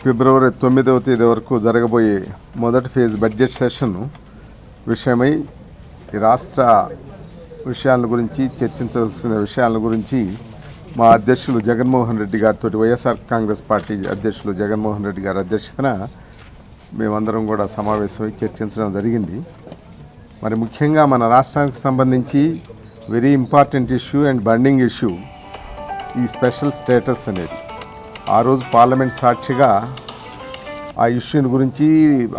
ఫిబ్రవరి 9వ తేదీ వరకు జరగబోయే మొదటి ఫేజ్ బడ్జెట్ సెషన్ విషయమై ఈ రాష్ట్ర విషయాల గురించి చర్చించవలసిన విషయాల గురించి మా అధ్యక్షులు జగన్మోహన్ రెడ్డి గారితో వైఎస్ఆర్ కాంగ్రెస్ పార్టీ అధ్యక్షులు జగన్మోహన్ రెడ్డి గారి అధ్యక్షతన మేమందరం కూడా సమావేశమై చర్చించడం జరిగింది. మరి ముఖ్యంగా మన రాష్ట్రానికి సంబంధించి very important issue and burning issue ఈ స్పెషల్ స్టేటస్ అనేది. ఆ రోజు పార్లమెంట్ సాక్షిగా ఆ ఇష్యూని గురించి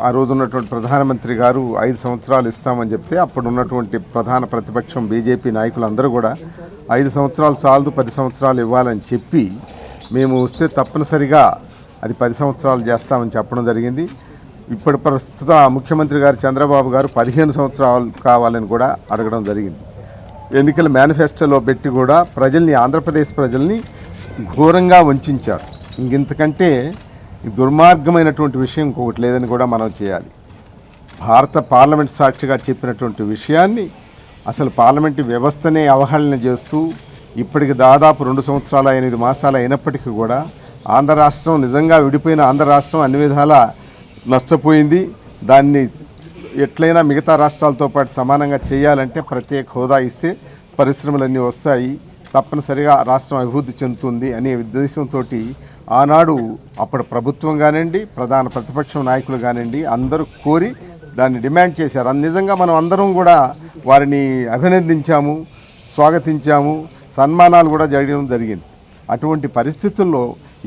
ఆ రోజు ఉన్నటువంటి ప్రధానమంత్రి గారు 5 సంవత్సరాలు ఇస్తామని చెప్తే అప్పుడు ఉన్నటువంటి ప్రధాన ప్రతిపక్షం బీజేపీ నాయకులందరూ కూడా 5 సంవత్సరాలు చాలదు 10 సంవత్సరాలు ఇవ్వాలని చెప్పి మేము వస్తే తప్పనిసరిగా అది 10 సంవత్సరాలు చేస్తామని చెప్పడం జరిగింది. ఇప్పుడు ప్రస్తుత ముఖ్యమంత్రి గారు చంద్రబాబు గారు 15 సంవత్సరాలు కావాలని కూడా అడగడం జరిగింది. ఎన్నికల మేనిఫెస్టోలో పెట్టి కూడా ప్రజల్ని, ఆంధ్రప్రదేశ్ ప్రజల్ని ఘోరంగా వంచారు. ఇంతకంటే దుర్మార్గమైనటువంటి విషయం ఇంకొకటి లేదని కూడా మనం చేయాలి. భారత పార్లమెంట్ సాక్షిగా చెప్పినటువంటి విషయాన్ని అసలు పార్లమెంటు వ్యవస్థనే అవహేళన చేస్తూ ఇప్పటికి దాదాపు 2 సంవత్సరాల 8 మాసాలు అయినప్పటికీ కూడా ఆంధ్ర రాష్ట్రం, నిజంగా విడిపోయిన ఆంధ్ర రాష్ట్రం అన్ని విధాలా నష్టపోయింది. దాన్ని ఎట్లయినా మిగతా రాష్ట్రాలతో పాటు సమానంగా చేయాలంటే ప్రత్యేక హోదా ఇస్తే పరిశ్రమలన్నీ వస్తాయి, తప్పనిసరిగా రాష్ట్రం అభివృద్ధి చెందుతుంది అనే ఉద్దేశంతో ఆనాడు అప్పుడు ప్రభుత్వం కానివ్వండి, ప్రధాన ప్రతిపక్షం నాయకులు కానివ్వండి అందరూ కోరి దాన్ని డిమాండ్ చేశారు. నిజంగా మనం అందరం కూడా వారిని అభినందించాము, స్వాగతించాము, సన్మానాలు కూడా జరగడం జరిగింది. అటువంటి పరిస్థితుల్లో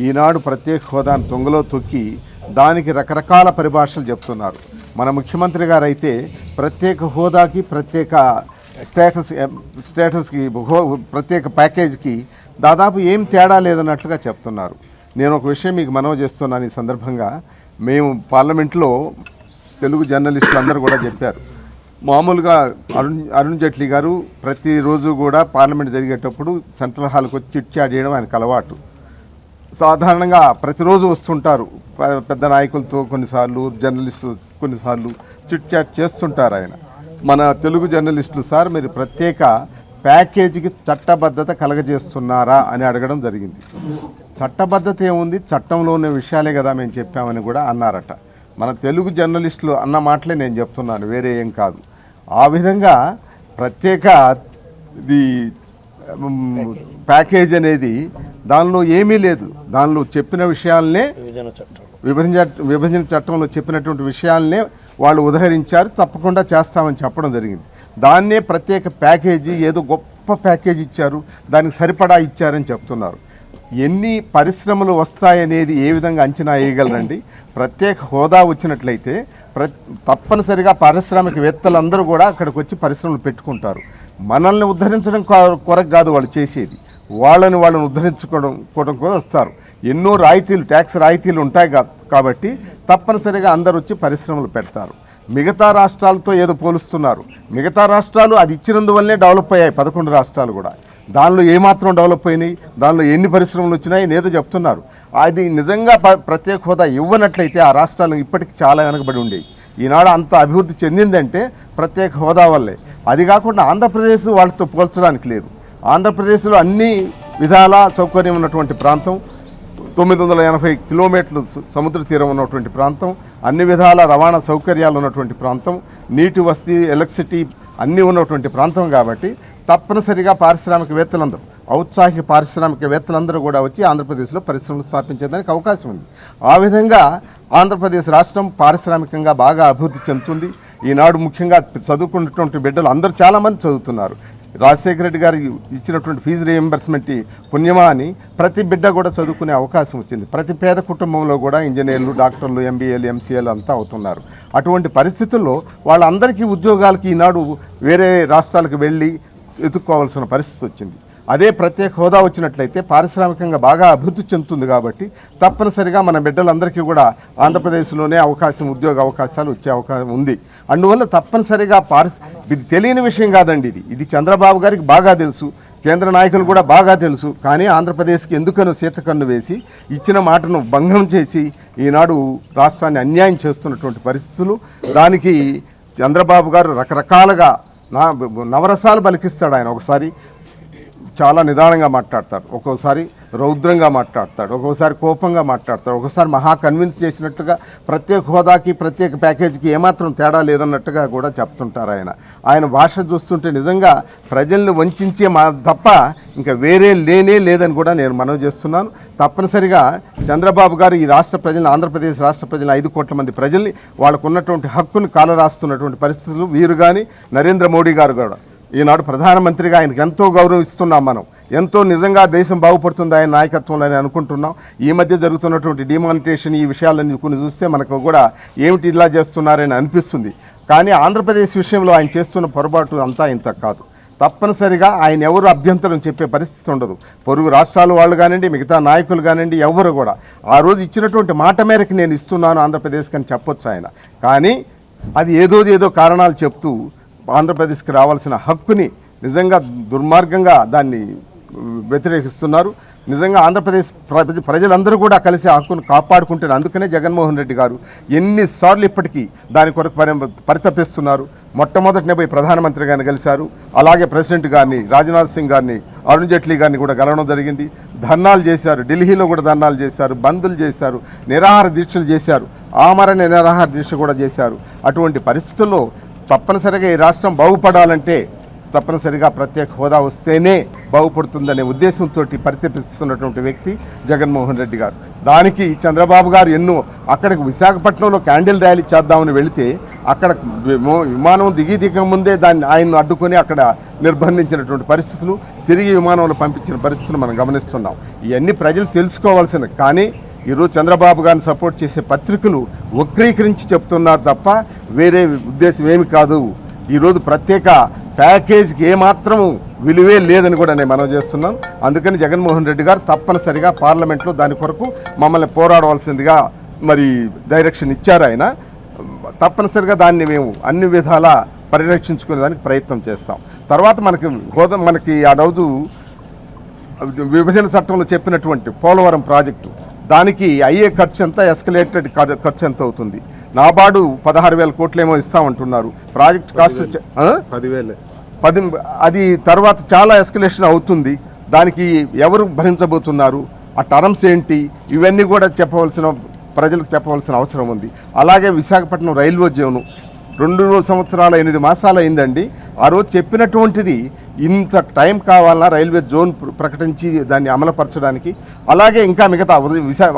ఈనాడు ప్రత్యేక హోదాను తొంగలో తొక్కి దానికి రకరకాల పరిభాషలు చెప్తున్నారు. మన ముఖ్యమంత్రి గారు అయితే ప్రత్యేక హోదాకి, ప్రత్యేక స్టేటస్కి, ప్రత్యేక ప్యాకేజీకి దాదాపు ఏం తేడా లేదన్నట్లుగా చెప్తున్నారు. నేను ఒక విషయం మీకు మనవి చేస్తున్నాను. ఈ సందర్భంగా మేము పార్లమెంట్లో తెలుగు జర్నలిస్టులు అందరూ కూడా చెప్పారు. మామూలుగా అరుణ్ జైట్లీ గారు ప్రతిరోజు కూడా పార్లమెంట్ జరిగేటప్పుడు సెంట్రల్ హాల్కి వచ్చి చిట్ చాట్ చేయడం ఆయనకు అలవాటు. సాధారణంగా ప్రతిరోజు వస్తుంటారు పెద్ద నాయకులతో, కొన్నిసార్లు జర్నలిస్టు కొన్నిసార్లు చిట్ చాట్ చేస్తుంటారు ఆయన. మన తెలుగు జర్నలిస్టులు, సార్ మీరు ప్రత్యేక ప్యాకేజీకి చట్టబద్ధత కలగజేస్తున్నారా అని అడగడం జరిగింది. చట్టబద్ధత ఏముంది, చట్టంలో ఉన్న విషయాలే కదా మేము చెప్పామని కూడా అన్నారట. మన తెలుగు జర్నలిస్టులు అన్న మాటలే నేను చెప్తున్నాను, వేరే ఏం కాదు. ఆ విధంగా ప్రత్యేక ఇది ప్యాకేజ్ అనేది దానిలో ఏమీ లేదు. దానిలో చెప్పిన విషయాలనే విభజన చట్టంలో చెప్పినటువంటి విషయాలనే వాళ్ళు ఉదహరించారు, తప్పకుండా చేస్తామని చెప్పడం జరిగింది. దాన్నే ప్రత్యేక ప్యాకేజీ, ఏదో గొప్ప ప్యాకేజీ ఇచ్చారు, దానికి సరిపడా ఇచ్చారని చెప్తున్నారు. ఎన్ని పరిశ్రమలు వస్తాయనేది ఏ విధంగా అంచనా వేయగలరండి? ప్రత్యేక హోదా వచ్చినట్లయితే తప్పనిసరిగా పారిశ్రామికవేత్తలందరూ కూడా అక్కడికి వచ్చి పరిశ్రమలు పెట్టుకుంటారు. మనల్ని ఉద్ధరించడం కొరకు కాదు వాళ్ళు చేసేది, వాళ్ళని ఉద్ధరించుకోవడం కూడా వస్తారు. ఎన్నో రాయితీలు, ట్యాక్స్ రాయితీలు ఉంటాయి కాబట్టి తప్పనిసరిగా అందరూ వచ్చి పరిశ్రమలు పెడతారు. మిగతా రాష్ట్రాలతో ఏదో పోలుస్తున్నారు. మిగతా రాష్ట్రాలు అది ఇచ్చినందువల్లనే డెవలప్ అయ్యాయి. 11 రాష్ట్రాలు కూడా దానిలో ఏమాత్రం డెవలప్ అయినాయి, దానిలో ఎన్ని పరిశ్రమలు వచ్చినాయి ఏదో చెప్తున్నారు. అది నిజంగా ప్రత్యేక హోదా ఇవ్వనట్లయితే ఆ రాష్ట్రాలు ఇప్పటికి చాలా వెనకబడి ఉండేవి. ఈనాడు అంత అభివృద్ధి చెందిందంటే ప్రత్యేక హోదా వల్లే. అది కాకుండా ఆంధ్రప్రదేశ్ వాళ్ళతో పోల్చడానికి లేదు. ఆంధ్రప్రదేశ్లో అన్ని విధాల సౌకర్యం ఉన్నటువంటి ప్రాంతం, 980 కిలోమీటర్లు సముద్ర తీరం ఉన్నటువంటి ప్రాంతం, అన్ని విధాల రవాణా సౌకర్యాలు ఉన్నటువంటి ప్రాంతం, నీటి వసతి, ఎలక్ట్రిసిటీ అన్నీ ఉన్నటువంటి ప్రాంతం కాబట్టి తప్పనిసరిగా పారిశ్రామికవేత్తలందరూ, ఔత్సాహిక పారిశ్రామికవేత్తలందరూ కూడా వచ్చి ఆంధ్రప్రదేశ్లో పరిశ్రమలు స్థాపించేదానికి అవకాశం ఉంది. ఆ విధంగా ఆంధ్రప్రదేశ్ రాష్ట్రం పారిశ్రామికంగా బాగా అభివృద్ధి చెందుతుంది. ఈనాడు ముఖ్యంగా చదువుకున్నటువంటి బిడ్డలు అందరూ చాలామంది చదువుతున్నారు. రాజశేఖర రెడ్డి గారు ఇచ్చినటువంటి ఫీజు రీఎంబర్స్మెంట్ పుణ్యమా అని ప్రతి బిడ్డ కూడా చదువుకునే అవకాశం వచ్చింది. ప్రతి పేద కుటుంబంలో కూడా ఇంజనీర్లు, డాక్టర్లు, ఎంబీఏలు, ఎంసీఏలు అంతా అవుతున్నారు. అటువంటి పరిస్థితుల్లో వాళ్ళందరికీ ఉద్యోగాలకి ఈనాడు వేరే రాష్ట్రాలకు వెళ్ళి ఎదుర్కోవాల్సిన పరిస్థితి వచ్చింది. అదే ప్రత్యేక హోదా వచ్చినట్లయితే పారిశ్రామికంగా బాగా అభివృద్ధి చెందుతుంది కాబట్టి తప్పనిసరిగా మన బిడ్డలందరికీ కూడా ఆంధ్రప్రదేశ్లోనే ఉద్యోగ అవకాశాలు వచ్చే అవకాశం ఉంది. అందువల్ల తప్పనిసరిగా ఇది తెలియని విషయం కాదండి. ఇది చంద్రబాబు గారికి బాగా తెలుసు, కేంద్ర నాయకులు కూడా బాగా తెలుసు. కానీ ఆంధ్రప్రదేశ్కి ఎందుకనో సీతకన్ను వేసి ఇచ్చిన మాటను భంగం చేసి ఈనాడు రాష్ట్రాన్ని అన్యాయం చేస్తున్నటువంటి పరిస్థితులు. దానికి చంద్రబాబు గారు రకరకాలుగా నవరసాలు పలికిస్తాడు. ఆయన ఒకసారి చాలా నిదానంగా మాట్లాడతాడు, ఒక్కోసారి రౌద్రంగా మాట్లాడతాడు, ఒక్కోసారి కోపంగా మాట్లాడతాడు, ఒక్కోసారి మహా కన్విన్స్ చేసినట్టుగా ప్రత్యేక హోదాకి ప్రత్యేక ప్యాకేజీకి ఏమాత్రం తేడా లేదన్నట్టుగా కూడా చెప్తుంటారు. ఆయన భాష చూస్తుంటే నిజంగా ప్రజల్ని వంచే తప్ప ఇంకా వేరే లేదని కూడా నేను మనవి చేస్తున్నాను. తప్పనిసరిగా చంద్రబాబు గారు ఈ రాష్ట్ర ప్రజలను, ఆంధ్రప్రదేశ్ రాష్ట్ర ప్రజలను, 5 కోట్ల మంది ప్రజల్ని వాళ్ళకు ఉన్నటువంటి హక్కును కాలరాస్తున్నటువంటి పరిస్థితులు వీరు కానీ నరేంద్ర మోడీ గారు కూడా ఈనాడు ప్రధానమంత్రిగా ఆయనకు ఎంతో గౌరవం ఇస్తున్నాం. మనం ఎంతో నిజంగా దేశం బాగుపడుతుంది ఆయన నాయకత్వంలో అని అనుకుంటున్నాం. ఈ మధ్య జరుగుతున్నటువంటి డిమానిటేషన్ ఈ విషయాలన్నీ కొన్ని చూస్తే మనకు కూడా ఏమిటి ఇలా చేస్తున్నారని అనిపిస్తుంది. కానీ ఆంధ్రప్రదేశ్ విషయంలో ఆయన చేస్తున్న పొరపాటు అంతా ఇంత కాదు. తప్పనిసరిగా ఆయన ఎవరు అభ్యంతరం చెప్పే పరిస్థితి ఉండదు. పొరుగు రాష్ట్రాల వాళ్ళు కానివ్వండి, మిగతా నాయకులు కానివ్వండి, ఎవరు కూడా ఆ రోజు ఇచ్చినటువంటి మాట మేరకు నేను ఇస్తున్నాను ఆంధ్రప్రదేశ్కి అని చెప్పొచ్చు ఆయన. కానీ అది ఏదో కారణాలు చెప్తూ ఆంధ్రప్రదేశ్కి రావాల్సిన హక్కుని నిజంగా దుర్మార్గంగా దాన్ని వ్యతిరేకిస్తున్నారు. నిజంగా ఆంధ్రప్రదేశ్ ప్రజలందరూ కూడా కలిసి హక్కును కాపాడుకుంటున్నారు. అందుకనే జగన్మోహన్ రెడ్డి గారు ఎన్నిసార్లు ఇప్పటికీ దాని కొరకు పరితపిస్తున్నారు. మొట్టమొదటినే పోయి ప్రధానమంత్రి గారిని కలిశారు, అలాగే ప్రెసిడెంట్ గారిని, రాజ్నాథ్ సింగ్ గారిని, అరుణ్ జైట్లీ గారిని కూడా కలవడం జరిగింది. ధర్నాలు చేశారు, ఢిల్లీలో కూడా ధర్నాలు చేశారు, బందులు చేశారు, నిరాహార దీక్షలు చేశారు, ఆమరణ నిరాహార దీక్ష కూడా చేశారు. అటువంటి పరిస్థితుల్లో తప్పనిసరిగా ఈ రాష్ట్రం బాగుపడాలంటే తప్పనిసరిగా ప్రత్యేక హోదా వస్తేనే బాగుపడుతుందనే ఉద్దేశంతో పరితపిస్తున్నటువంటి వ్యక్తి జగన్మోహన్ రెడ్డి గారు. దానికి చంద్రబాబు గారు అక్కడికి విశాఖపట్నంలో క్యాండిల్ ర్యాలీ చేద్దామని వెళితే అక్కడ విమానం దిగక ముందే ఆయన్ను అడ్డుకొని అక్కడ నిర్బంధించినటువంటి పరిస్థితులు, తిరిగి విమానంలో పంపించిన పరిస్థితులు మనం గమనిస్తున్నాం. ఇవన్నీ ప్రజలు తెలుసుకోవాల్సిన. కానీ ఈరోజు చంద్రబాబు గారిని సపోర్ట్ చేసే పత్రికలు వక్రీకరించి చెప్తున్నారు తప్ప వేరే ఉద్దేశం ఏమి కాదు. ఈరోజు ప్రత్యేక ప్యాకేజీకి ఏమాత్రం విలువే లేదని కూడా నేను మనవి చేస్తున్నాను. అందుకని జగన్మోహన్ రెడ్డి గారు తప్పనిసరిగా పార్లమెంట్లో దాని కొరకు మమ్మల్ని పోరాడవలసిందిగా మరి డైరెక్షన్ ఇచ్చారు ఆయన. తప్పనిసరిగా దాన్ని మేము అన్ని విధాలా పరిరక్షించుకునే దానికి ప్రయత్నం చేస్తాం. తర్వాత మనకి ఆ రోజు విభజన చట్టంలో చెప్పినటువంటి పోలవరం ప్రాజెక్టు దానికి అయ్యే ఖర్చు ఎంత, ఎస్కలేటెడ్ ఖర్చు ఎంత అవుతుంది? నాబార్డు 16,000 కోట్లేమో ఇస్తామంటున్నారు. Project cost 10,000. అది తర్వాత చాలా ఎస్కలేషన్ అవుతుంది. దానికి ఎవరు భరించబోతున్నారు, ఆ టర్మ్స్ ఏంటి, ఇవన్నీ కూడా ప్రజలకు చెప్పవలసిన అవసరం ఉంది. అలాగే విశాఖపట్నం రైల్వే జోను 2 సంవత్సరాల 8 మాసాలు అయిందండి. ఆ రోజు చెప్పినటువంటిది ఇంత టైం కావాలన్నా రైల్వే జోన్ ప్రకటించి దాన్ని అమలుపరచడానికి. అలాగే ఇంకా మిగతా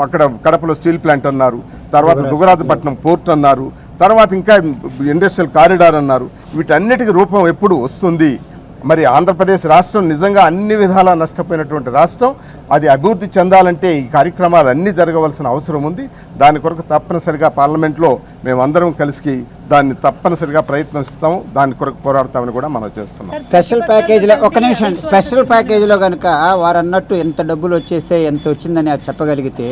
అక్కడ కడపలో స్టీల్ ప్లాంట్ అన్నారు, తర్వాత దుగరాజపట్నం పోర్ట్ అన్నారు, తర్వాత ఇంకా ఇండస్ట్రియల్ కారిడార్ అన్నారు. వీటన్నిటికీ రూపం ఎప్పుడు వస్తుంది? మరి ఆంధ్రప్రదేశ్ రాష్ట్రం నిజంగా అన్ని విధాలా నష్టపోయినటువంటి రాష్ట్రం. అది అభివృద్ధి చెందాలంటే ఈ కార్యక్రమాలు అన్నీ జరగవలసిన అవసరం ఉంది. దాని కొరకు తప్పనిసరిగా పార్లమెంట్లో మేమందరం కలిసి దాన్ని తప్పనిసరిగా ప్రయత్నిస్తాము, దాని కొరకు పోరాడతామని కూడా మనం చేస్తున్నాం. స్పెషల్ ప్యాకేజీలో ఒక నిమిషం, స్పెషల్ ప్యాకేజీలో కనుక వారు అన్నట్టు ఎంత డబ్బులు వచ్చేసే ఎంత వచ్చిందని చెప్పగలిగితే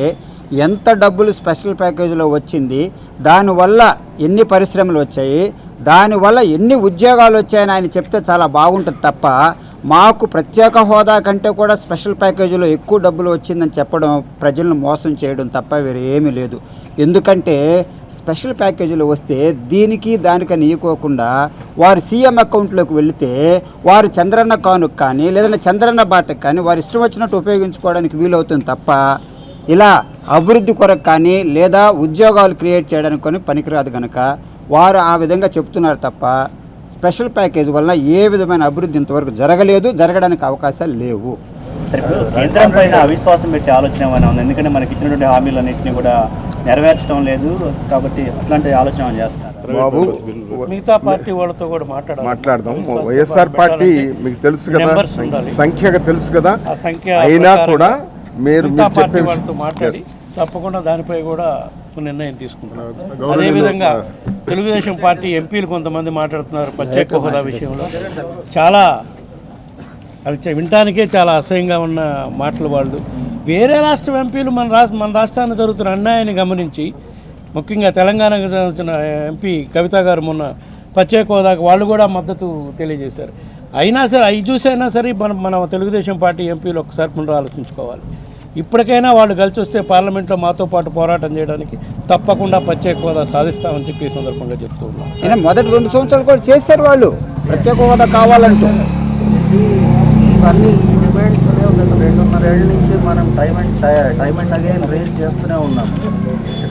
ఎంత డబ్బులు స్పెషల్ ప్యాకేజీలో వచ్చింది, దానివల్ల ఎన్ని పరిశ్రమలు వచ్చాయి, దానివల్ల ఎన్ని ఉద్యోగాలు వచ్చాయని ఆయన చెప్తే చాలా బాగుంటుంది తప్ప మాకు ప్రత్యేక హోదా కంటే కూడా స్పెషల్ ప్యాకేజీలో ఎక్కువ డబ్బులు వచ్చిందని చెప్పడం ప్రజలను మోసం చేయడం తప్ప వేరే ఏమీ లేదు. ఎందుకంటే స్పెషల్ ప్యాకేజీలో వస్తే దీనికి దానికని ఇవ్వకోకుండా వారు సీఎం అకౌంట్లోకి వెళితే వారు చంద్రన్న కానుక కానీ లేదంటే చంద్రన్న బాటకు కానీ వారు ఇష్టం వచ్చినట్టు ఉపయోగించుకోవడానికి వీలవుతుంది తప్ప ఇలా అభివృద్ధి కొరకు కానీ లేదా ఉద్యోగాలు క్రియేట్ చేయడానికి కానీ పనికిరాదు కనుక వారు ఆ విధంగా చెప్తున్నారు తప్ప స్పెషల్ ప్యాకేజ్ వల్ల ఏ విధమైన అభివృద్ధి ఇంతవరకు జరగలేదు, జరగడానికి అవకాశాలు లేవు. కేంద్రం పైన అవిశ్వాసం పెట్టే ఆలోచన ఏమైనా ఉంది? ఎందుకంటే మనకి ఇచ్చినటువంటి హామీలన్నింటినీ కూడా నెరవేర్చడం లేదు కాబట్టి అట్లాంటి ఆలోచన చేస్తారు. బాబు, మిగతా పార్టీ వాళ్ళతో కూడా మాట్లాడదాం. వైఎస్ఆర్ పార్టీ మీకు తెలుసు కదా, సంఖ్యగా తెలుసు కదా, అయినా కూడా మీరు పార్టీ వాళ్ళతో మాట్లాడి తప్పకుండా దానిపై కూడా నిర్ణయం తీసుకుంటున్నారు. అదేవిధంగా తెలుగుదేశం పార్టీ ఎంపీలు కొంతమంది మాట్లాడుతున్నారు ప్రత్యేక హోదా విషయంలో. చాలా అవి వినటానికే చాలా అసహ్యంగా ఉన్న మాటలు. వాళ్ళు వేరే రాష్ట్ర ఎంపీలు మన రాష్ట్రాన్ని జరుగుతున్న అన్యాయాన్ని గమనించి, ముఖ్యంగా తెలంగాణకు చెందిన ఎంపీ కవిత గారు మొన్న ప్రత్యేక హోదాకు వాళ్ళు కూడా మద్దతు తెలియజేశారు. అయినా సరే అవి చూసైనా సరే మన తెలుగుదేశం పార్టీ ఎంపీలు ఒకసారి పునరాలోచించుకోవాలి. ఇప్పటికైనా వాళ్ళు కలిసి వస్తే పార్లమెంట్లో మాతో పాటు పోరాటం చేయడానికి తప్పకుండా ప్రత్యేక హోదా సాధిస్తామని చెప్పి ఈ సందర్భంగా చెప్తూ ఉన్నాం. మొదటి 2 సంవత్సరాలు కూడా చేశారు వాళ్ళు ప్రత్యేక హోదా కావాలంటూ. ఇవన్నీ ఏళ్ళ నుంచి మనం టైమ్ అండ్ అగైన్ రేజ్ చేస్తూనే ఉన్నాము.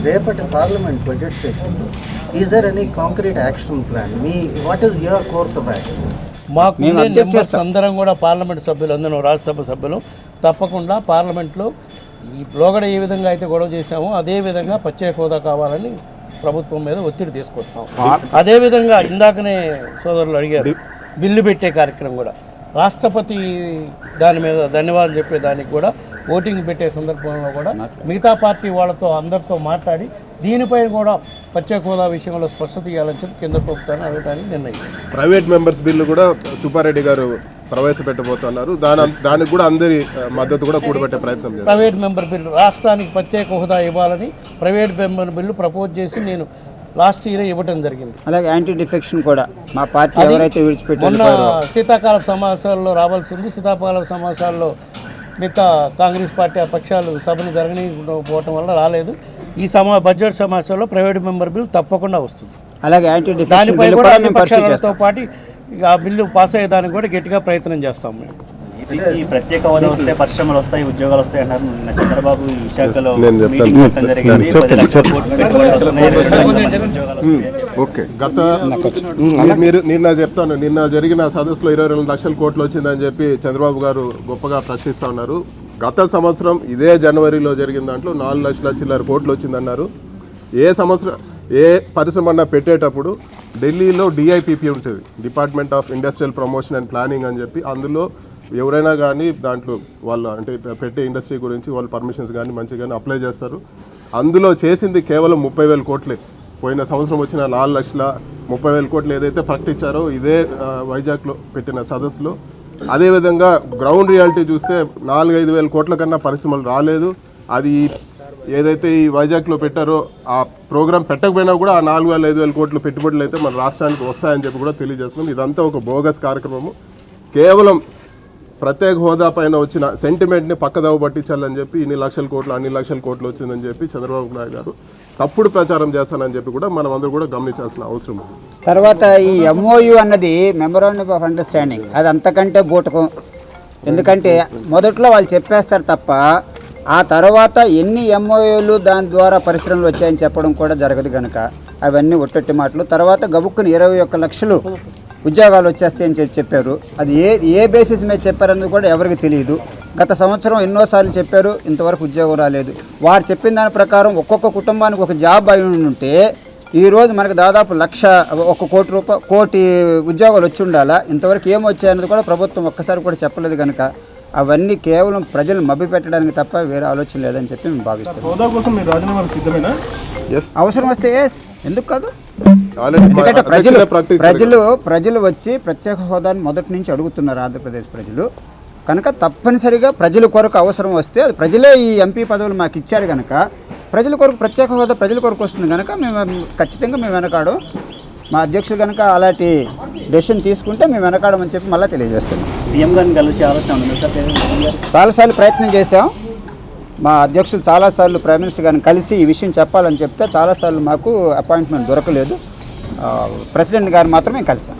రేపటి పార్లమెంట్ బడ్జెట్ సెషన్లో is there any concrete action plan? What is your course of action? మాకు అందరం కూడా పార్లమెంట్ సభ్యులు, అందరం రాజ్యసభ సభ్యులు తప్పకుండా పార్లమెంట్లో ఈ లోగడ ఏ విధంగా అయితే గొడవ చేశామో అదే విధంగా ప్రత్యేక హోదా కావాలని ప్రభుత్వం మీద ఒత్తిడి తీసుకొస్తాం. అదేవిధంగా ఇందాకనే సోదరులు అడిగారు బిల్లు పెట్టే కార్యక్రమం కూడా రాష్ట్రపతి దాని మీద ధన్యవాదాలు చెప్పే దానికి కూడా ఓటింగ్ పెట్టే సందర్భంలో కూడా మిగతా పార్టీ వాళ్ళతో అందరితో మాట్లాడి దీనిపై కూడా ప్రత్యేక హోదా విషయంలో స్పష్టత ఇవ్వాలని చెప్పి కేంద్ర ప్రభుత్వాన్ని అడగడానికి నిర్ణయించారు. ప్రైవేట్ మెంబర్స్ బిల్లు కూడా సుబ్బారెడ్డి గారు ప్రవేశపెట్టబోతున్నారు. దానికి కూడా అందరి మద్దతు కూడా కూడబెట్టే ప్రయత్నం చేస్తారు. ప్రైవేట్ మెంబర్ బిల్లు రాష్ట్రానికి ప్రత్యేక హోదా ఇవ్వాలని ప్రైవేట్ మెంబర్ బిల్లు ప్రపోజ్ చేసి నేను లాస్ట్ ఇయర్ ఇవ్వడం జరిగింది. అలాగే యాంటీ డిఫెక్షన్ కూడా మా పార్టీ ఎవరైతే విడిచిపెట్టారో మొన్న శీతాకాల సమావేశాల్లో రావాల్సింది, శీతాకాల సమావేశాల్లో మిగతా కాంగ్రెస్ పార్టీ పక్షాలు సభను జరగకపోవటం వల్ల రాలేదు. ఈ బడ్జెట్ సమావేశంలో ప్రైవేట్ మెంబర్ బిల్ తప్పకుండా వస్తుంది. అలాగే యాంటీ డిఫెక్షన్ దానిపై కూడా అన్ని పక్షాలతో పాటు ఆ బిల్లు పాస్ అయ్యేదానికి కూడా గట్టిగా ప్రయత్నం చేస్తాం మేము. ఈ ప్రత్యేక హోదా వస్తే పరిశ్రమలు వస్తాయి, ఉద్యోగాలు వస్తాయి అన్నారు. నిన్న చంద్రబాబు ఈ విశాఖలో నేను చెప్తాను. మీటింగ్ పెట్టడం జరిగింది. 10 లక్షల కోట్లు పెట్టుబడులు వస్తున్నాయి, 2 లక్షల ఉద్యోగాలు వస్తాయి. ఓకే, నిన్న చెప్తాను, నిన్న జరిగిన సదస్సులో 22 లక్షల కోట్లు వచ్చిందని చెప్పి చంద్రబాబు గారు గొప్పగా ప్రకటిస్తూ ఉన్నారు. గత సంవత్సరం ఇదే జనవరిలో జరిగిన దాంట్లో 4 లక్షల చిల్లర కోట్లు వచ్చిందన్నారు. ఏ పరిశ్రమ పెట్టేటప్పుడు ఢిల్లీలో డిఐపిపి ఉంటుంది, department of industrial promotion and planning అని చెప్పి. అందులో ఎవరైనా కానీ దాంట్లో వాళ్ళు అంటే పెట్టే ఇండస్ట్రీ గురించి వాళ్ళు పర్మిషన్స్ కానీ మంచిగా అప్లై చేస్తారు. అందులో చేసింది కేవలం 30,000 కోట్లే. పోయిన సంవత్సరం వచ్చిన 4,30,000 కోట్లు ఏదైతే ప్రకటించారో ఇదే వైజాగ్లో పెట్టిన సదస్సులో. అదేవిధంగా గ్రౌండ్ రియాలిటీ చూస్తే 4-5 వేల కోట్ల కన్నా పరిశ్రమలు రాలేదు. అది ఏదైతే ఈ వైజాగ్లో పెట్టారో ఆ ప్రోగ్రాం పెట్టకపోయినా కూడా ఆ 4,000-5,000 కోట్ల పెట్టుబడులు అయితే మన రాష్ట్రానికి వస్తాయని చెప్పి కూడా తెలియజేస్తున్నాం. ఇదంతా ఒక బోగస్ కార్యక్రమము. కేవలం ప్రత్యేక హోదా పైన వచ్చిన సెంటిమెంట్ని పక్కదవ పట్టించాలని చెప్పి అన్ని లక్షల కోట్లు వచ్చిందని చెప్పి చంద్రబాబు నాయుడు గారు తప్పుడు ప్రచారం చేస్తానని చెప్పి కూడా మనం అందరూ కూడా గమనించాల్సిన అవసరం ఉంది. తర్వాత ఈ MOU అన్నది మెమరాండం ఆఫ్ అండర్స్టాండింగ్, అది అంతకంటే బూటకం. ఎందుకంటే మొదట్లో వాళ్ళు చెప్పేస్తారు తప్ప ఆ తర్వాత ఎన్ని MOUలు దాని ద్వారా పరిశ్రమలు వచ్చాయని చెప్పడం కూడా జరగదు కనుక అవన్నీ ఒట్టొట్టి మాటలు. తర్వాత గబుక్కుని 21 లక్షలు ఉద్యోగాలు వచ్చేస్తాయని చెప్పారు. అది ఏ బేసిస్ మీద చెప్పారన్నది కూడా ఎవరికి తెలియదు. గత సంవత్సరం ఎన్నోసార్లు చెప్పారు, ఇంతవరకు ఉద్యోగం రాలేదు. వారు చెప్పిన దాని ప్రకారం ఒక్కొక్క కుటుంబానికి ఒక జాబ్ అయి ఉంటే ఈరోజు మనకు దాదాపు 1 కోటి ఉద్యోగాలు వచ్చి ఉండాలా. ఇంతవరకు ఏమొచ్చాయన్నది కూడా ప్రభుత్వం ఒక్కసారి కూడా చెప్పలేదు కనుక అవన్నీ కేవలం ప్రజలు మభ్య పెట్టడానికి తప్ప వేరే ఆలోచన లేదని చెప్పి మేము భావిస్తాం. అవసరం వస్తే ఎందుకు కాదు? ఎందుకంటే ప్రజలు వచ్చి ప్రత్యేక హోదాని మొదటి నుంచి అడుగుతున్నారు ఆంధ్రప్రదేశ్ ప్రజలు కనుక తప్పనిసరిగా ప్రజల కొరకు అవసరం వస్తే అది ప్రజలే ఈ ఎంపీ పదవులు మాకు ఇచ్చారు కనుక ప్రజల కొరకు ప్రత్యేక హోదా ప్రజల కొరకు వస్తుంది కనుక మేము ఖచ్చితంగా మేము వెనకాడం. మా అధ్యక్షులు కనుక అలాంటి డెసిషన్ తీసుకుంటే మేము వెనకాడమని చెప్పి మళ్ళీ తెలియజేస్తున్నాం. చాలాసార్లు ప్రయత్నం చేశాం. మా అధ్యక్షులు చాలాసార్లు ప్రైమ్ మినిస్టర్ గారిని కలిసి ఈ విషయం చెప్పాలని చెప్తే చాలాసార్లు మాకు అపాయింట్మెంట్ దొరకలేదు. ప్రెసిడెంట్ గారు మాత్రమే కలిసాం.